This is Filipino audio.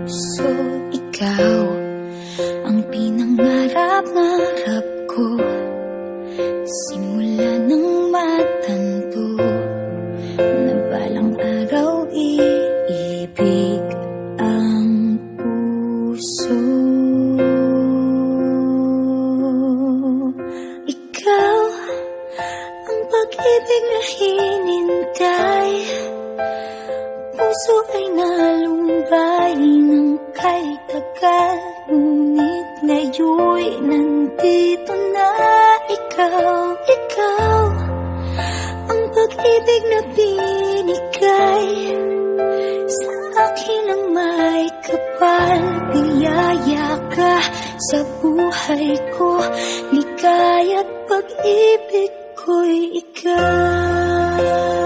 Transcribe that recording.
puso, ikaw ang pinangarap-ngarap ko. Simula nang matanto na balang araw iibig ang puso. Ikaw ang pag-ibig na hinintay, puso ay nalumbay ng kay tagal, ngunit ngayon'y nandito na ikaw. Ikaw ang pag-ibig na binigay sa akin ang may kapal. Biyaya ka sa buhay ko, ligaya't pag-ibig ko'y ikaw.